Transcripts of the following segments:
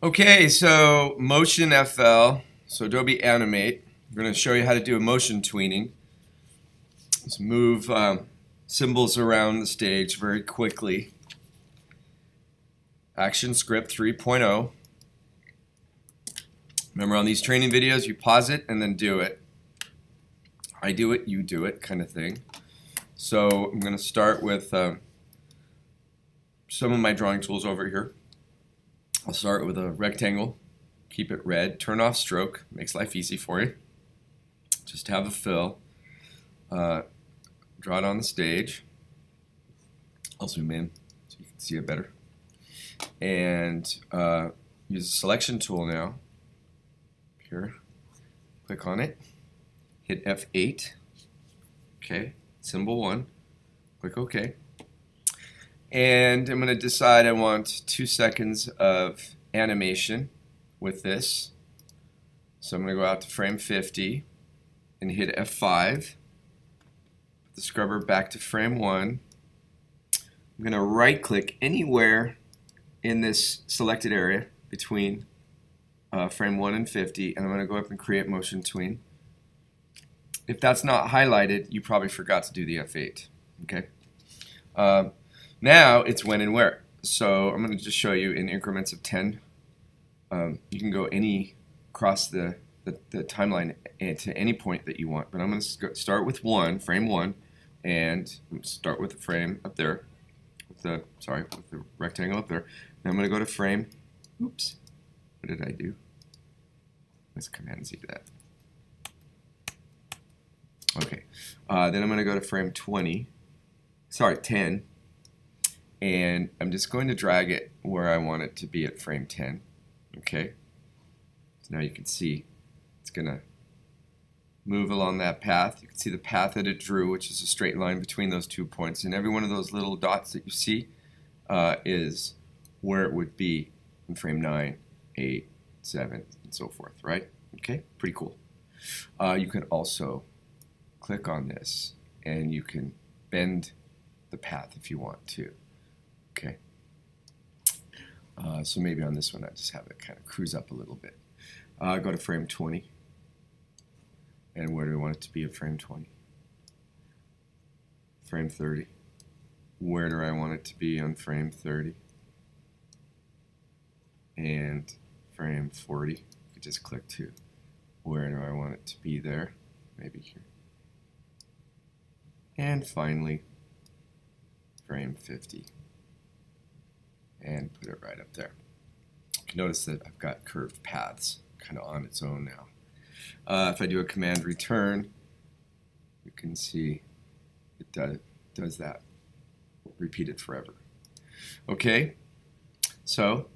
Okay, so MotionFL, so Adobe Animate. We're going to show you how to do a motion tweening. Let's move symbols around the stage very quickly. Action Script 3.0. Remember, on these training videos, you pause it and then do it. I do it, you do it, kind of thing. So I'm going to start with some of my drawing tools over here. I'll start with a rectangle, keep it red, turn off stroke, makes life easy for you. Just have a fill, draw it on the stage. I'll zoom in so you can see it better. And use the selection tool now. Here, click on it, hit F8, okay, symbol 1, click OK. And I'm going to decide I want 2 seconds of animation with this. So I'm going to go out to frame 50 and hit F5. Put the scrubber back to frame 1. I'm going to right click anywhere in this selected area between frame 1 and 50, and I'm going to go up and create motion tween. If that's not highlighted, you probably forgot to do the F8. Okay. Now it's when and where. So I'm going to just show you in increments of 10. You can go across the timeline to any point that you want. But I'm going to start with frame 1, and start with the frame up there, with the rectangle up there. Then I'm going to go to frame. Oops, what did I do? Let's Command Z that. Okay. Then I'm going to go to frame 10. And I'm just going to drag it where I want it to be at frame 10. Okay? So now you can see it's going to move along that path. You can see the path that it drew, which is a straight line between those 2 points. And every one of those little dots that you see is where it would be in frame 9, 8, 7, and so forth, right? Okay? Pretty cool. You can also click on this, and you can bend the path if you want to. Okay, so maybe on this one I just have it kind of cruise up a little bit. Go to frame 20, and where do we want it to be at frame 20? Frame 30. Where do I want it to be on frame 30? And frame 40. You could just click to where do I want it to be there? Maybe here. And finally, frame 50. And put it right up there. You can notice that I've got curved paths kind of on its own now. If I do a command return, you can see it does that. Repeat it forever. Okay, so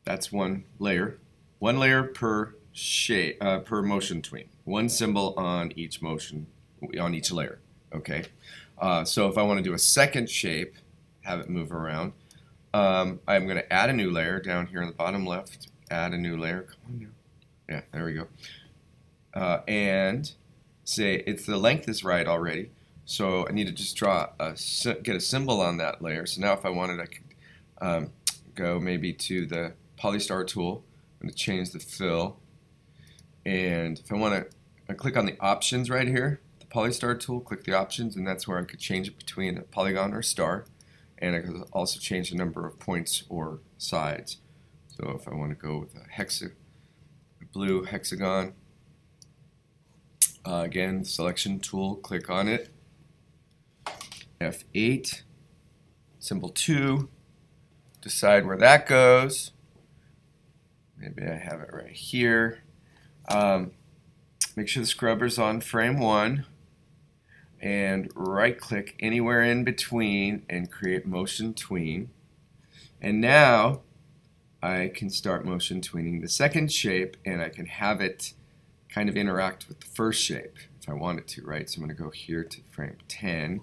that's one layer. One layer per shape, per motion tween. One symbol on each layer. Okay, so if I want to do a second shape, have it move around, I'm going to add a new layer down here in the bottom left. Add a new layer. Come on now. Yeah, there we go. And say the length is right already. So I need to just get a symbol on that layer. So now if I wanted, I could go maybe to the Polystar Tool. I'm going to change the fill. And if I want to click on the options right here, the Polystar Tool, click the options, and that's where I could change it between a polygon or a star. And I could also change the number of points or sides. So if I want to go with a blue hexagon, again, selection tool, click on it, F8, symbol 2, decide where that goes. Maybe I have it right here. Make sure the scrubber's on frame 1. And right click anywhere in between and create motion tween. And now I can start motion tweening the second shape, and I can have it kind of interact with the first shape if I want it to, right? So I'm going to go here to frame 10,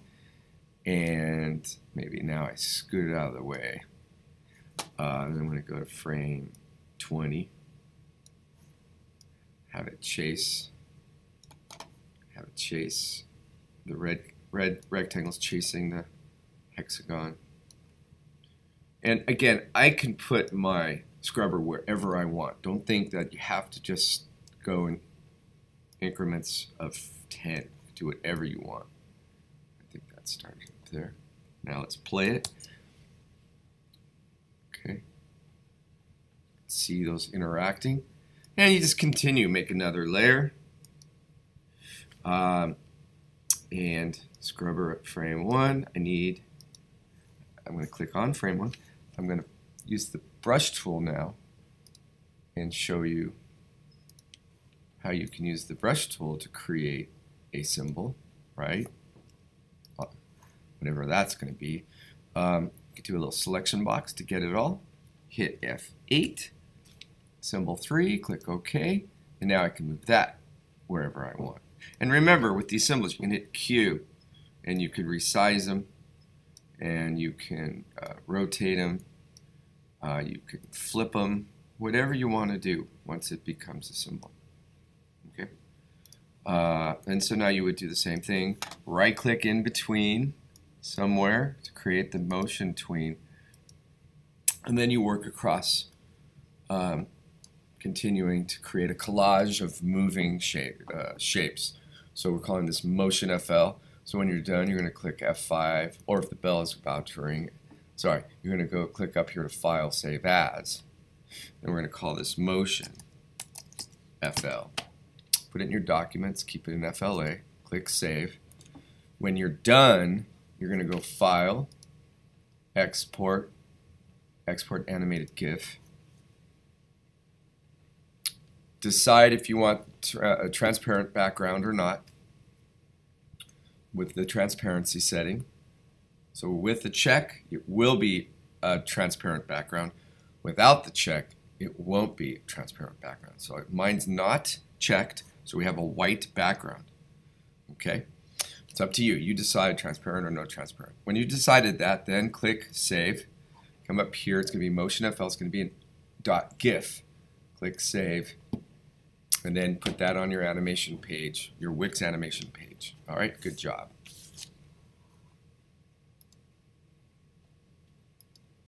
and maybe now I scoot it out of the way. Then I'm going to go to frame 20, have it chase the red rectangles chasing the hexagon. And again, I can put my scrubber wherever I want. Don't think that you have to just go in increments of 10. Do whatever you want. I think that started up there. Now let's play it. Okay. See those interacting. And you just continue, make another layer. And scrubber at frame 1. I'm going to click on frame 1. I'm going to use the brush tool now and show you how you can use the brush tool to create a symbol, right? Whatever that's going to be. You can do a little selection box to get it all. Hit F8, symbol 3, click OK, and now I can move that wherever I want. And remember, with these symbols, you can hit Q, and you can resize them, and you can rotate them, you can flip them, whatever you want to do once it becomes a symbol. Okay. And so now you would do the same thing. Right-click in between somewhere to create the motion tween, and then you work across, continuing to create a collage of moving shapes. So we're calling this MotionFL. So when you're done, you're going to click F5, or if the bell is about to ring, sorry, you're going to go click up here to File, Save As. And we're going to call this MotionFL. Put it in your documents, keep it in FLA, click Save. When you're done, you're going to go File, Export, Export Animated GIF. Decide if you want a transparent background or not with the transparency setting. So with the check, it will be a transparent background. Without the check, it won't be a transparent background. So mine's not checked, so we have a white background. Okay? It's up to you. You decide transparent or no transparent. When you decided that, then click Save. Come up here. It's going to be MotionFL. It's going to be in .gif. Click Save. And then put that on your animation page, your Wix animation page. All right, good job.